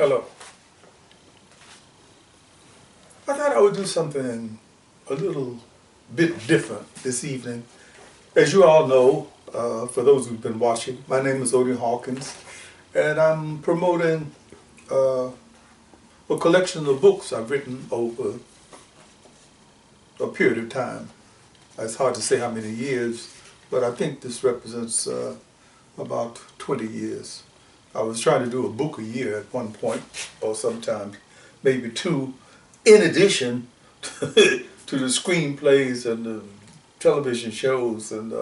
Hello. I thought I would do something a little bit different this evening. As you all know, for those who've been watching, my name is Odie Hawkins, and I'm promoting a collection of books I've written over a period of time. It's hard to say how many years, but I think this represents about 20 years. I was trying to do a book a year at one point, or sometimes maybe two, in addition to the screenplays and the television shows and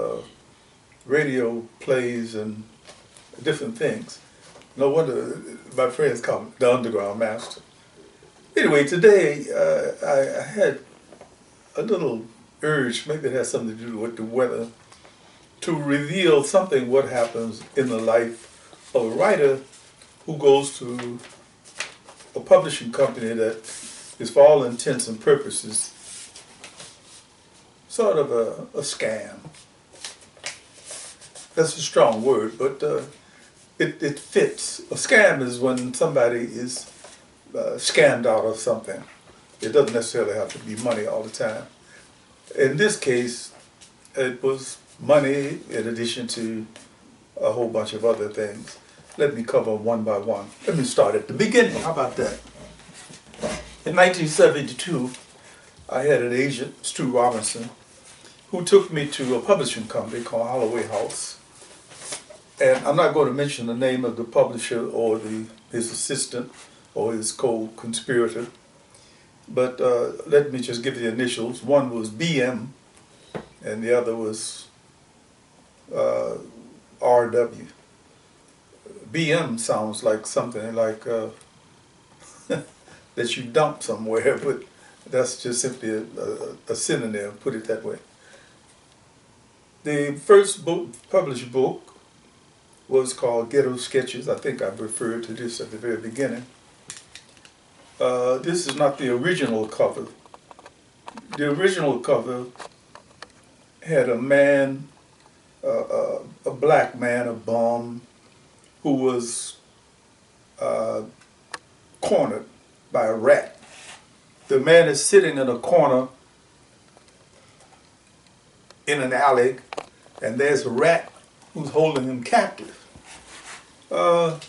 radio plays and different things. No wonder my friends call me the Underground Master. Anyway, today I had a little urge, maybe it has something to do with the weather, to reveal something what happens in the life of a writer who goes to a publishing company that is, for all intents and purposes, sort of a scam. That's a strong word, but it fits. A scam is when somebody is scammed out of something. It doesn't necessarily have to be money all the time. In this case, it was money in addition to a whole bunch of other things. Let me cover one by one. Let me start at the beginning. How about that? In 1972, I had an agent, Stu Robinson, who took me to a publishing company called Holloway House. And I'm not going to mention the name of the publisher or his assistant or his co-conspirator, but let me just give the initials. One was BM, and the other was RW. BM sounds like something like that you dump somewhere, but that's just simply a synonym, put it that way. The first published book was called Ghetto Sketches. I think I've referred to this at the very beginning. This is not the original cover. The original cover had a man, a black man, a bum, who was cornered by a rat. The man is sitting in a corner in an alley, and there's a rat who's holding him captive. I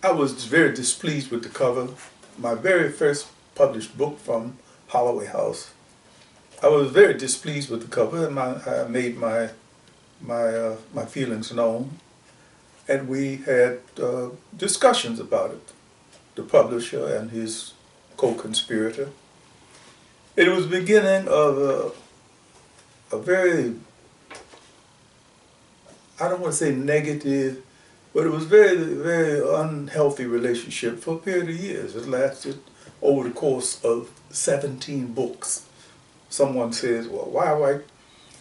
was very displeased with the cover. My very first published book from Holloway House. I was very displeased with the cover, and I made my feelings known. And we had discussions about it, the publisher and his co-conspirator. It was the beginning of a very, I don't want to say negative, but it was very, very unhealthy relationship for a period of years. It lasted over the course of 17 books. Someone says, well, why write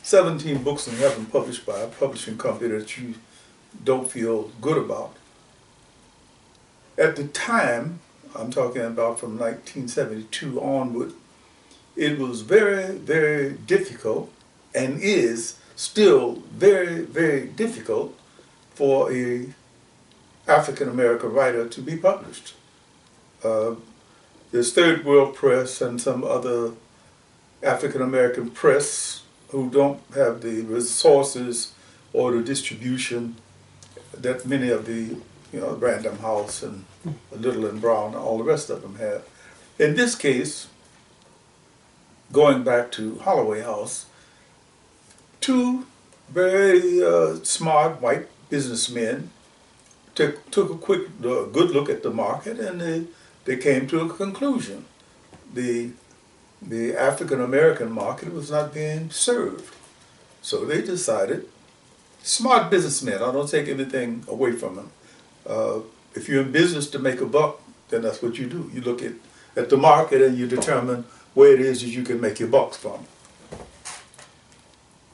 17 books and have them published by a publishing company that you don't feel good about? At the time, I'm talking about from 1972 onward, it was very, very difficult, and is still very, very difficult for a African American writer to be published. There's Third World Press and some other African American press who don't have the resources or the distribution that many of the, Random House and Little and Brown, all the rest of them have. In this case, going back to Holloway House, two very smart white businessmen took a good look at the market, and they came to a conclusion. The African American market was not being served. So they decided, smart businessmen, I don't take anything away from them. If you're in business to make a buck, then that's what you do. You look at the market and you determine where it is that you can make your bucks from.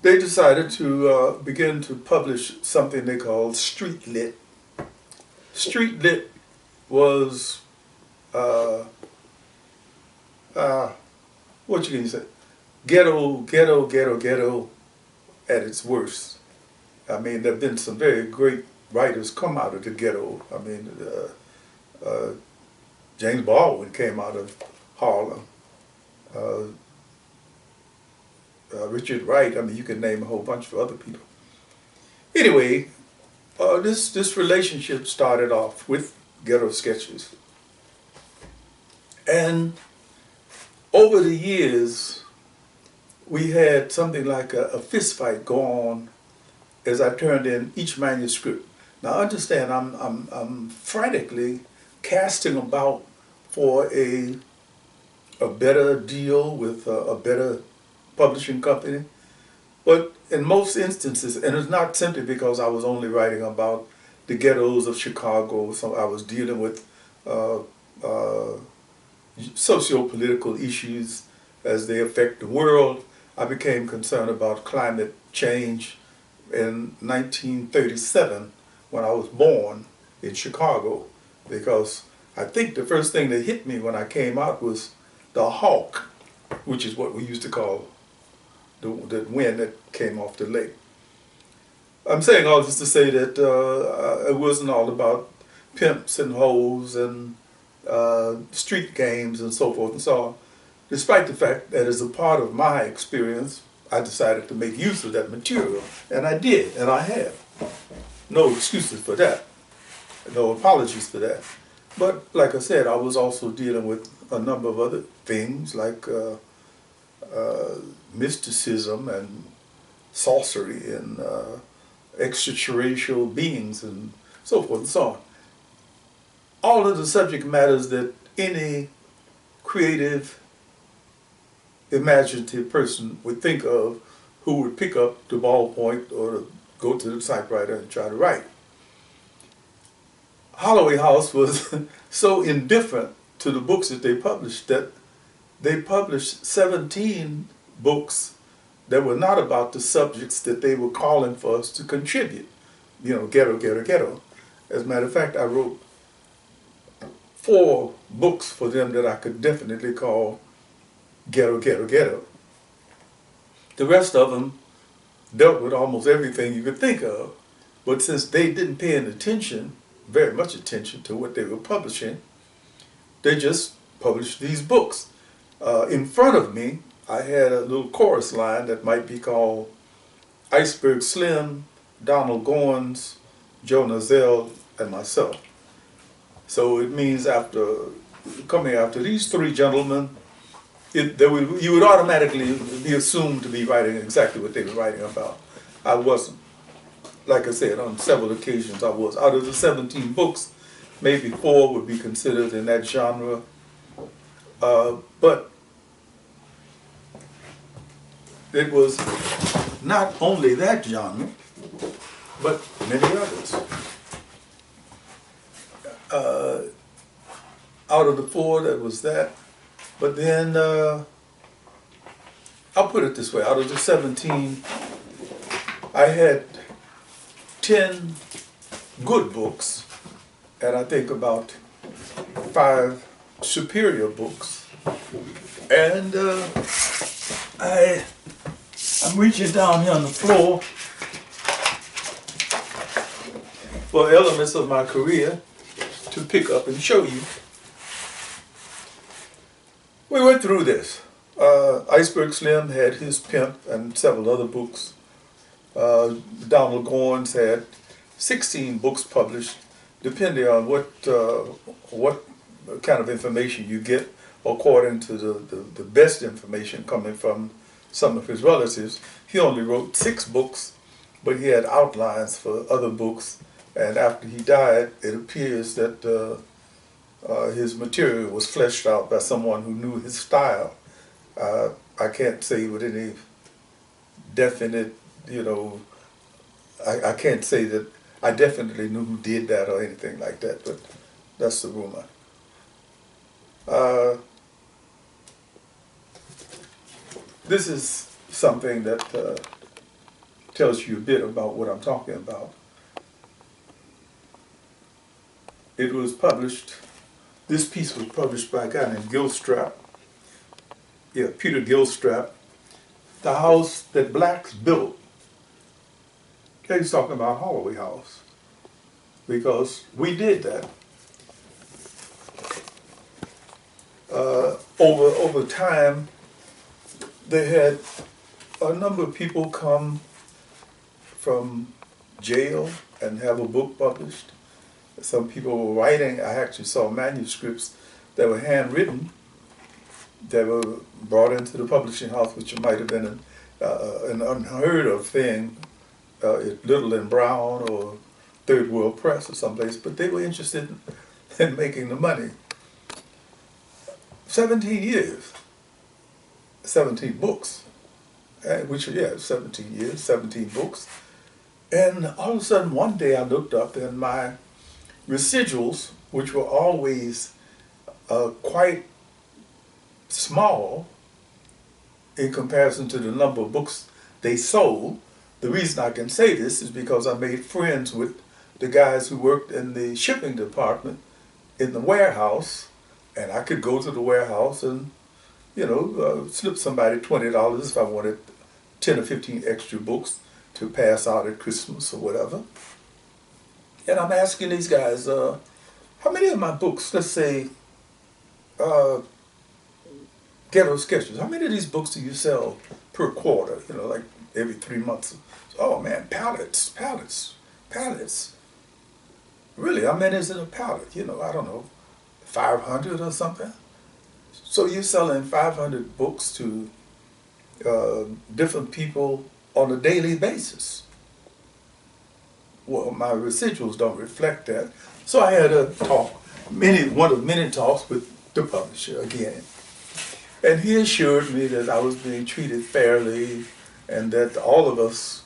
They decided to begin to publish something they called Street Lit. Street Lit was, what you can say, ghetto at its worst. I mean, there have been some very great writers come out of the ghetto. I mean, James Baldwin came out of Harlem. Uh, Richard Wright. I mean, you can name a whole bunch of other people. Anyway, this relationship started off with Ghetto Sketches, and over the years, we had something like a fist fight go on as I turned in each manuscript. Now, understand, I'm frantically casting about for a better deal with a better publishing company. But in most instances, and it's not simply because I was only writing about the ghettos of Chicago, so I was dealing with socio-political issues as they affect the world. I became concerned about climate change in 1937 when I was born in Chicago, because I think the first thing that hit me when I came out was the hawk, which is what we used to call the wind that came off the lake. I'm saying all this to say that it wasn't all about pimps and hoes and street games and so forth and so on. Despite the fact that as a part of my experience, I decided to make use of that material, and I did, and I have. No excuses for that, no apologies for that. But like I said, I was also dealing with a number of other things like mysticism and sorcery and extraterrestrial beings and so forth and so on. All of the subject matters that any creative, imaginative person would think of who would pick up the ballpoint or go to the typewriter and try to write. Holloway House was so indifferent to the books that they published that they published 17 books that were not about the subjects that they were calling for us to contribute. You know, ghetto, ghetto, ghetto. As a matter of fact, I wrote 4 books for them that I could definitely call ghetto, ghetto, ghetto. The rest of them dealt with almost everything you could think of, but since they didn't pay any attention, very much attention to what they were publishing, they just published these books. In front of me, I had a little chorus line that might be called Iceberg Slim, Donald Goins, Joe Nazell, and myself. So it means coming after these 3 gentlemen, you would automatically be assumed to be writing exactly what they were writing about. I wasn't. Like I said, on several occasions I was. Out of the 17 books, maybe 4 would be considered in that genre. But it was not only that genre, but many others. Out of the 4, that was that. But then, I'll put it this way, out of the 17, I had 10 good books, and I think about 5 superior books. And I'm reaching down here on the floor for elements of my career to pick up and show you. We went through this. Iceberg Slim had his Pimp and several other books. Donald Goins had 16 books published, depending on what kind of information you get, according to the best information coming from some of his relatives. He only wrote 6 books, but he had outlines for other books, and after he died, it appears that his material was fleshed out by someone who knew his style. I can't say with any definite, I can't say that I definitely knew who did that or anything like that, but that's the rumor. This is something that tells you a bit about what I'm talking about. It was published, this piece was published by a guy named Gilstrap. Yeah, Peter Gilstrap. The House That Blacks Built. He's talking about Holloway House, because we did that. over time, they had a number of people come from jail and have a book published. Some people were writing. I actually saw manuscripts that were handwritten that were brought into the publishing house, which might have been an unheard of thing at Little and Brown or Third World Press or someplace, but they were interested in making the money. 17 years, 17 books, which, yeah, 17 years, 17 books. And all of a sudden, one day I looked up and my residuals, which were always quite small in comparison to the number of books they sold. The reason I can say this is because I made friends with the guys who worked in the shipping department in the warehouse, and I could go to the warehouse and, you know, slip somebody $20 if I wanted 10 or 15 extra books to pass out at Christmas or whatever. And I'm asking these guys, how many of my books, let's say, Ghetto Sketches, how many of these books do you sell per quarter, you know, like every 3 months? Oh man, pallets. Really, how many is in a pallet? You know, I don't know, 500 or something? So you're selling 500 books to different people on a daily basis. Well, my residuals don't reflect that. So I had a talk, one of many talks with the publisher again. And he assured me that I was being treated fairly and that all of us,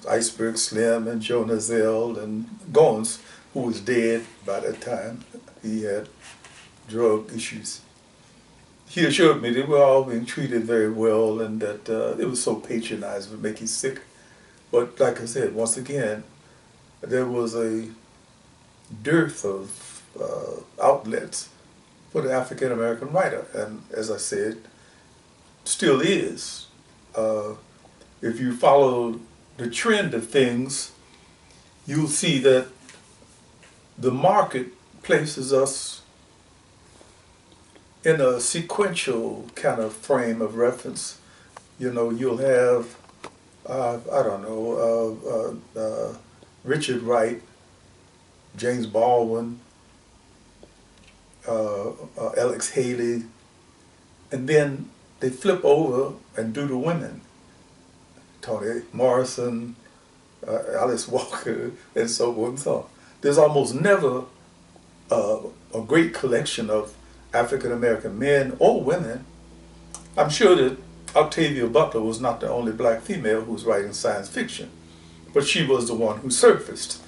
Iceberg Slim and Joe Nazell and Goins, who was dead by that time, he had drug issues. He assured me that we were all being treated very well and that it was so patronizing, it would make you sick. But like I said, once again, there was a dearth of outlets for the African American writer, and as I said, still is. If you follow the trend of things, you'll see that the market places us in a sequential kind of frame of reference. You know, you'll have, I don't know, Richard Wright, James Baldwin, Alex Haley, and then they flip over and do the women. Toni Morrison, Alice Walker, and so forth and so on. There's almost never a great collection of African American men or women. I'm sure that Octavia Butler was not the only black female who was writing science fiction, but she was the one who surfaced.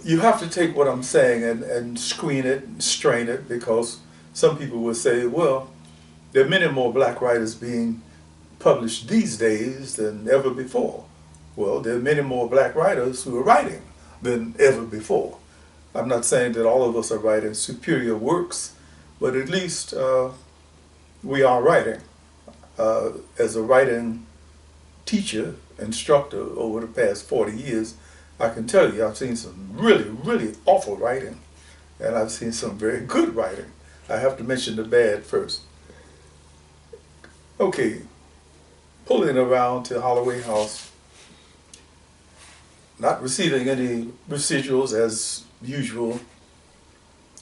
You have to take what I'm saying and screen it and strain it, because some people will say, well, there are many more black writers being published these days than ever before. Well, there are many more black writers who are writing than ever before. I'm not saying that all of us are writing superior works, but at least we are writing. As a writing teacher, instructor over the past 40 years, I can tell you I've seen some really, really awful writing, and I've seen some very good writing. I have to mention the bad first. Okay, pulling around to Holloway House, not receiving any residuals as usual,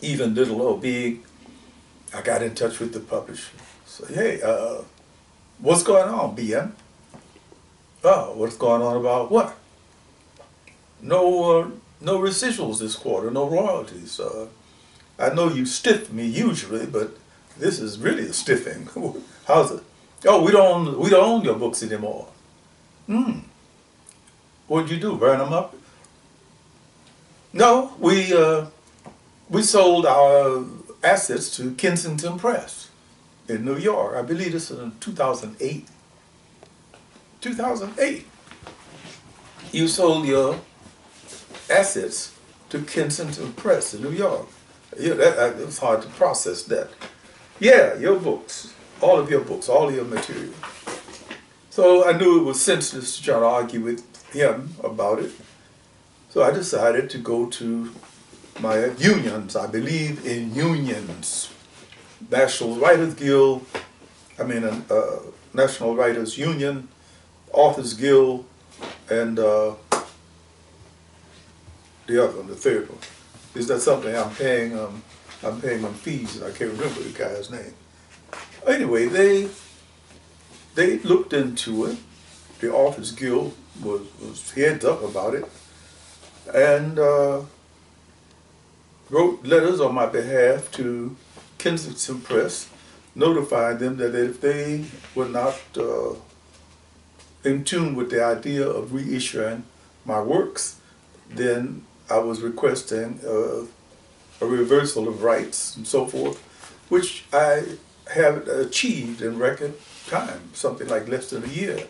even little or big. I got in touch with the publisher. So, hey, what's going on, BM? Oh, what's going on about what? No residuals this quarter, no royalties. I know you stiff me usually, but this is really a stiffing. How's it? Oh, we don't own your books anymore. What'd you do? Burn them up? No, we sold our assets to Kensington Press in New York. I believe this was in 2008. 2008. You sold your assets to Kensington Press in New York. Yeah, it was hard to process that. Yeah, your books, all of your books, all of your material. So I knew it was senseless to try to argue with him about it. So I decided to go to my unions. I believe in unions. National Writers Guild, National Writers Union, Authors Guild, and the other one, the third one. Is that something I'm paying them fees, and I can't remember the guy's name. Anyway, they looked into it. The Authors Guild was heads up about it, and wrote letters on my behalf to Kensington Press, notifying them that if they were not in tune with the idea of reissuing my works, then I was requesting a reversal of rights and so forth, which I have achieved in record time, something like less than a year.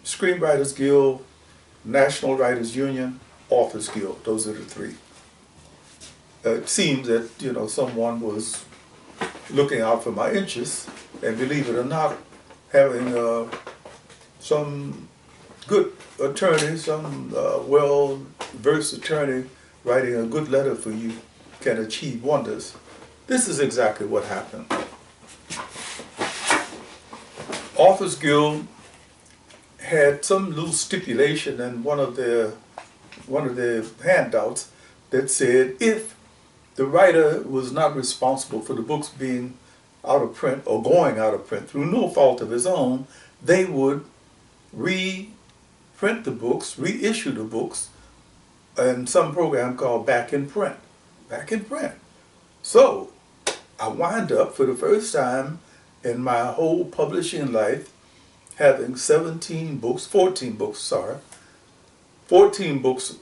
Screenwriters Guild, National Writers Union, Authors Guild, those are the three. It seems that, someone was looking out for my interests, and believe it or not, having some good attorney, some well-versed attorney writing a good letter for you can achieve wonders. This is exactly what happened. Authors Guild had some little stipulation in one of their handouts that said if the writer was not responsible for the books being out of print or going out of print through no fault of his own, they would reprint the books, reissue the books, in some program called Back in Print. Back in Print. So I wind up for the first time in my whole publishing life having 14 books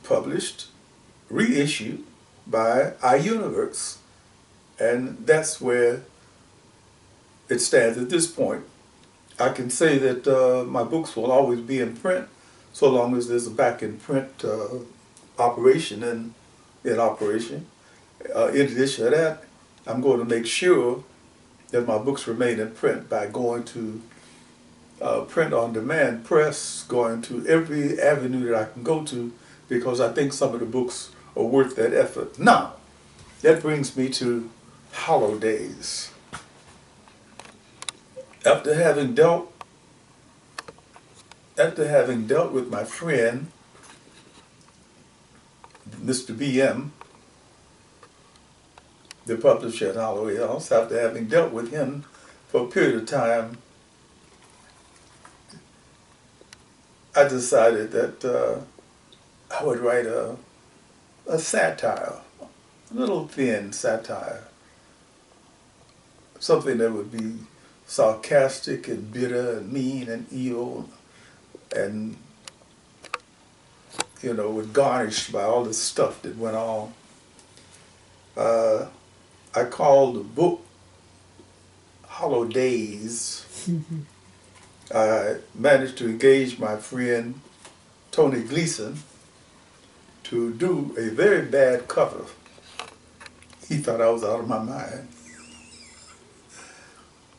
published, reissued by iUniverse. And that's where it stands at this point. I can say that my books will always be in print so long as there's a back in print operation in operation. In addition to that, I'm going to make sure that my books remain in print by going to print on demand press, going to every avenue that I can go to, because I think some of the books are worth that effort. Now, that brings me to Daze. After having dealt with my friend, Mr. B.M., the publisher at Holloway House, after having dealt with him for a period of time, I decided that I would write a satire, a little thin satire, something that would be sarcastic and bitter and mean and evil and, was garnished by all the stuff that went on. I called the book Daze. I managed to engage my friend Tony Gleason to do a very bad cover. He thought I was out of my mind.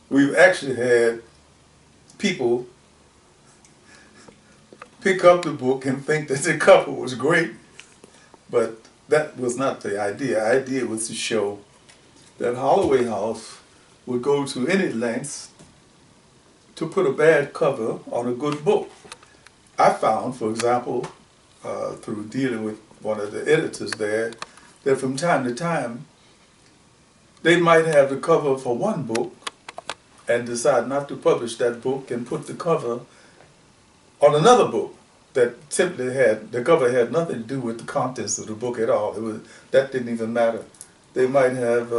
We've actually had people pick up the book and think that the cover was great, but that was not the idea. The idea was to show that Holloway House would go to any lengths to put a bad cover on a good book. I found, for example, through dealing with one of the editors there, that from time to time, they might have the cover for one book and decide not to publish that book and put the cover on another book that simply the cover had nothing to do with the contents of the book at all. That didn't even matter. They might have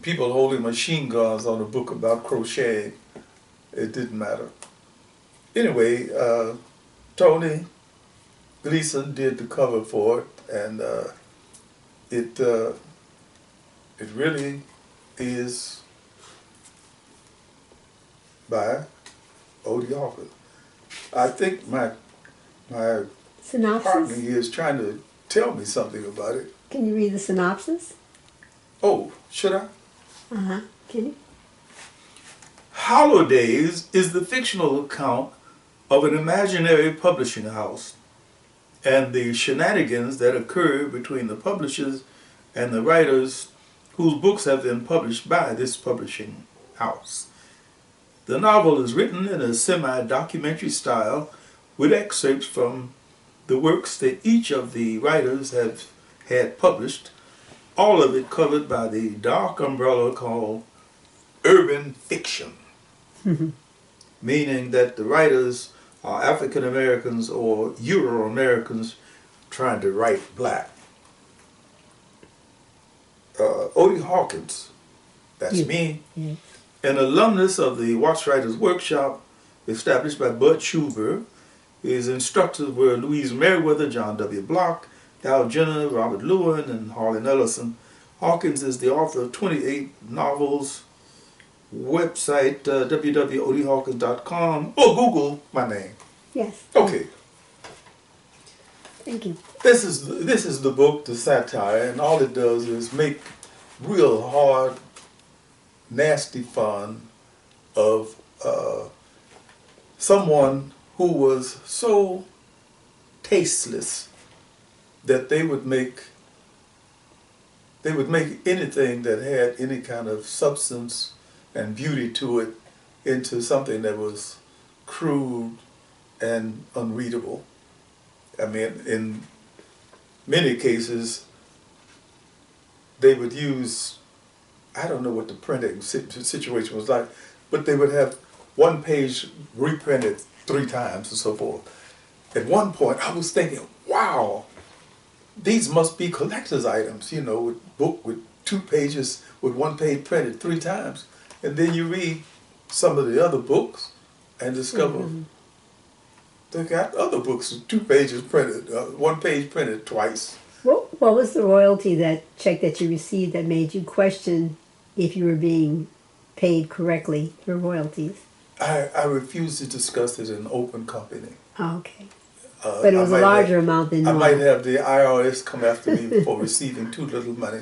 people holding machine guns on a book about crochet. It didn't matter. Anyway, Tony Gleason did the cover for it, and it really is by Odie Hawkins. I think my partner here is trying to tell me something about it. Can you read the synopsis? Oh, should I? Uh-huh. Can you? Daze is the fictional account of an imaginary publishing house and the shenanigans that occur between the publishers and the writers whose books have been published by this publishing house. The novel is written in a semi-documentary style with excerpts from the works that each of the writers have had published, all of it covered by the dark umbrella called urban fiction, meaning that the writers are African Americans or Euro Americans trying to write black. Odie Hawkins, that's me, an alumnus of the Watch Writers Workshop established by Bud Schuber. His instructors were Louise Merriweather, John W. Block, Al Jenner, Robert Lewin, and Harlan Ellison. Hawkins is the author of 28 novels. Website www.odiehawkins.com or Google my name. Yes. Okay. Thank you. This is the book, the satire, and all it does is make real hard, nasty fun of someone who was so tasteless that they would make anything that had any kind of substance and beauty to it into something that was crude and unreadable. I mean, in many cases, they would use, I don't know what the printing situation was like, but they would have one page reprinted 3 times and so forth. At one point, I was thinking, wow, these must be collector's items, you know, with book with 2 pages, with 1 page printed 3 times. And then you read some of the other books and discover they got other books with 2 pages printed, 1 page printed twice. What was the royalty check that you received that made you question if you were being paid correctly for royalties? I refuse to discuss it in open company. Oh, okay. But it was a larger amount than normal. I might have the IRS come after me for receiving too little money.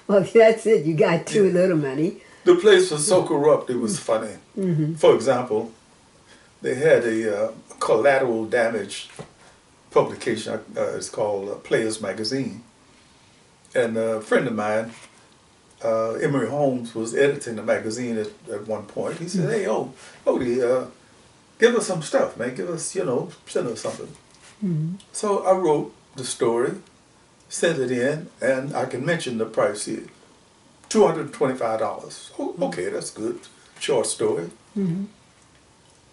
Well, that's it. You got too little money. The place was so corrupt, it was funny. For example, they had a collateral damage publication. It's called Players Magazine. And a friend of mine, Emory Holmes, was editing the magazine at one point. He said, hey, Odie, give us some stuff, man. Give us, send us something. So I wrote the story, sent it in, and I can mention the price here. $225. Oh, okay, that's good. Short story.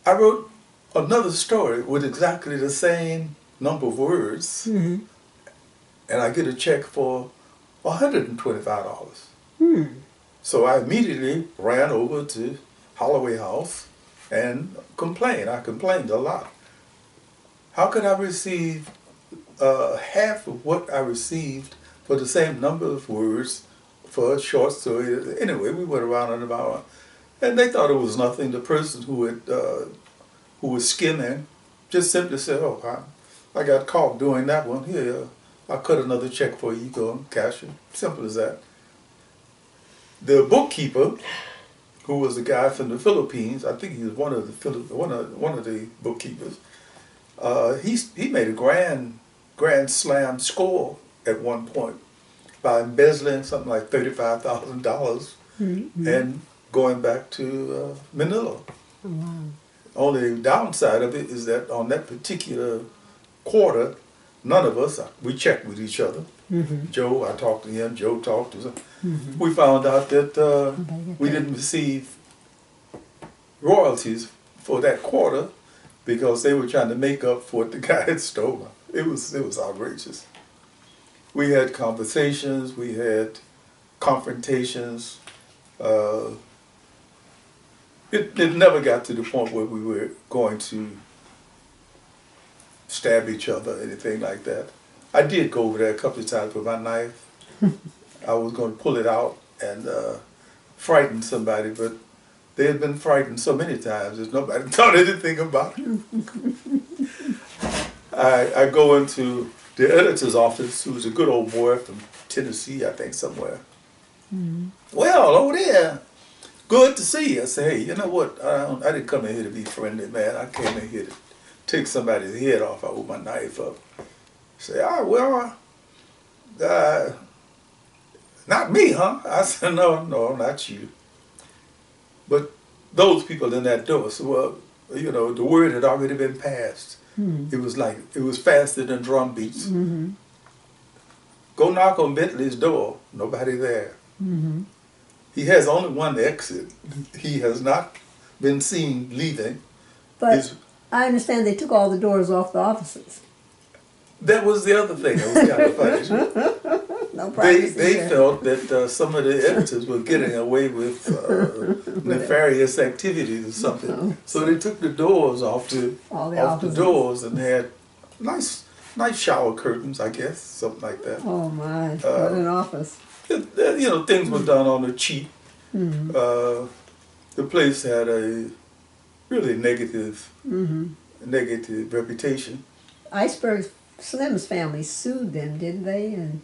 I wrote another story with exactly the same number of words, and I get a check for $125. So I immediately ran over to Holloway House and complained. I complained a lot. How could I receive half of what I received for the same number of words for a short story? Anyway, we went around and about, and they thought it was nothing. The person who was skimming just simply said, "Oh, I got caught doing that one. Here, I'll cut another check for you. You go and cash it." Simple as that. The bookkeeper, who was a guy from the Philippines, I think he was one of the bookkeepers. He made a grand slam score at one point by embezzling something like $35,000 and going back to Manila. Wow. Only downside of it is that on that particular quarter, none of us, we checked with each other. Joe, I talked to him, Joe talked to him. We found out that we didn't receive royalties for that quarter because they were trying to make up for what the guy had stolen. It was outrageous. We had conversations, we had confrontations. It never got to the point where we were going to stab each other or anything like that. I did go over there a couple of times with my knife. I was going to pull it out and frighten somebody, but they had been frightened so many times that nobody thought anything about it. I go into the editor's office, who's a good old boy from Tennessee, I think, somewhere. Well, over there, good to see you. I say, hey, you know what? I didn't come in here to be friendly, man. I came in here to take somebody's head off, I hold my knife up. Say, well, not me, huh? I said, no, not you. But those people in that door said, well, you know, the word had already been passed. It was faster than drum beats. Go knock on Bentley's door. Nobody there. He has only one exit. He has not been seen leaving. But I understand they took all the doors off the offices. That was the other thing that was kind of funny. No privacy They there. felt that some of the editors were getting away with nefarious activities or something. So they took the doors off the doors and they had nice shower curtains, I guess, something like that. Oh my, what an office. You know, things were done on the cheap. The place had a really negative reputation. Iceberg Slim's family sued them, didn't they? And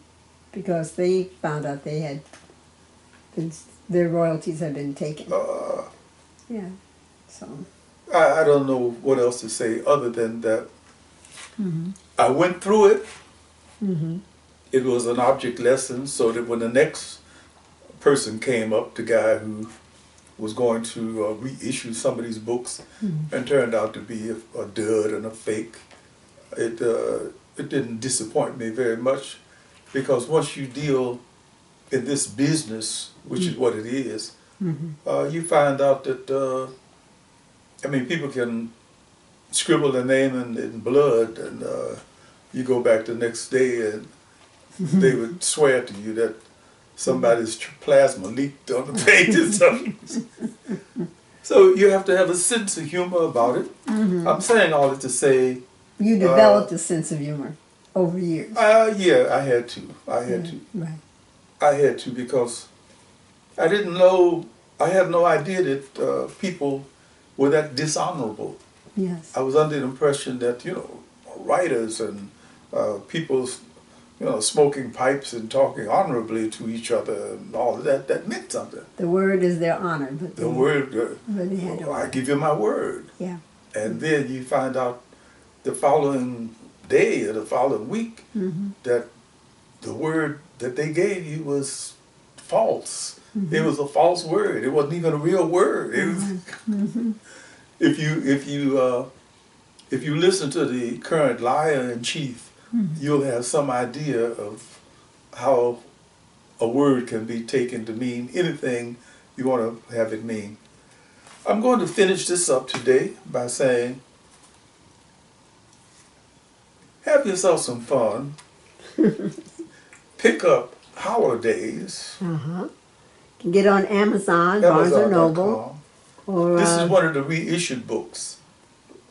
because they found out they had their royalties had been taken. Yeah. So I don't know what else to say other than that. I went through it. It was an object lesson, so that when the next person came up, the guy who was going to reissue some of these books and turned out to be a dud and a fake, it didn't disappoint me very much, because once you deal in this business, which is what it is, you find out that I mean, people can scribble their name in blood, and you go back the next day and they would swear to you that somebody's plasma leaked on the page or something. So you have to have a sense of humor about it. I'm saying all this to say... You developed a sense of humor over years. Yeah, I had to. Right. I had to, because I didn't know, I had no idea that people were that dishonorable. Yes. I was under the impression that, you know, writers and people, you know, smoking pipes and talking honorably to each other and all of that, that meant something. The word is their honor. But The word, they had to I give you my word. Yeah. And then you find out the following day or the following week that the word that they gave you was false. It was a false word. It wasn't even a real word. It was, if you listen to the current liar in chief, you'll have some idea of how a word can be taken to mean anything you want to have it mean. I'm going to finish this up today by saying, have yourself some fun. Pick up Daze. You can get on Amazon, Barnes & Noble. Or, this is one of the reissued books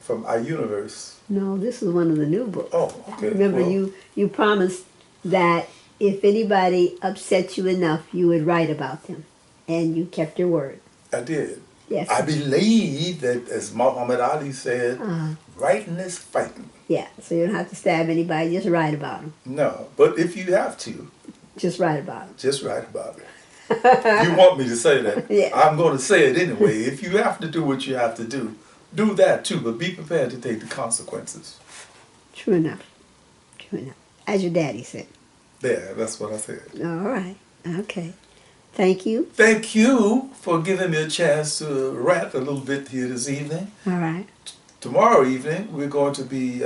from iUniverse. No, this is one of the new books. Oh, okay. Remember, well, you promised that if anybody upset you enough, you would write about them. And you kept your word. I did. Yes. I believe that, as Muhammad Ali said, writing is fighting. Yeah, so you don't have to stab anybody, just write about them. No, but if you have to, just write about them. Just write about it. You want me to say that? Yeah. I'm going to say it anyway. If you have to do what you have to do that too, but be prepared to take the consequences. True enough. True enough. As your daddy said. There, that's what I said. All right. Okay. Thank you. Thank you for giving me a chance to rant a little bit here this evening. All right. Tomorrow evening, we're going to be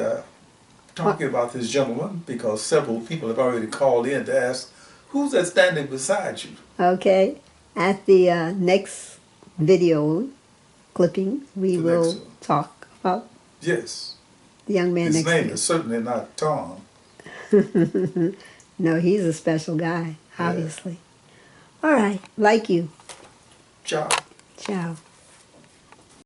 talking about this gentleman, because several people have already called in to ask, who's that standing beside you? Okay. At the next video clipping, we will talk about the young man next to you. His name is certainly not Tom. No, he's a special guy, obviously. Yeah. All right. Like you. Ciao. Ciao.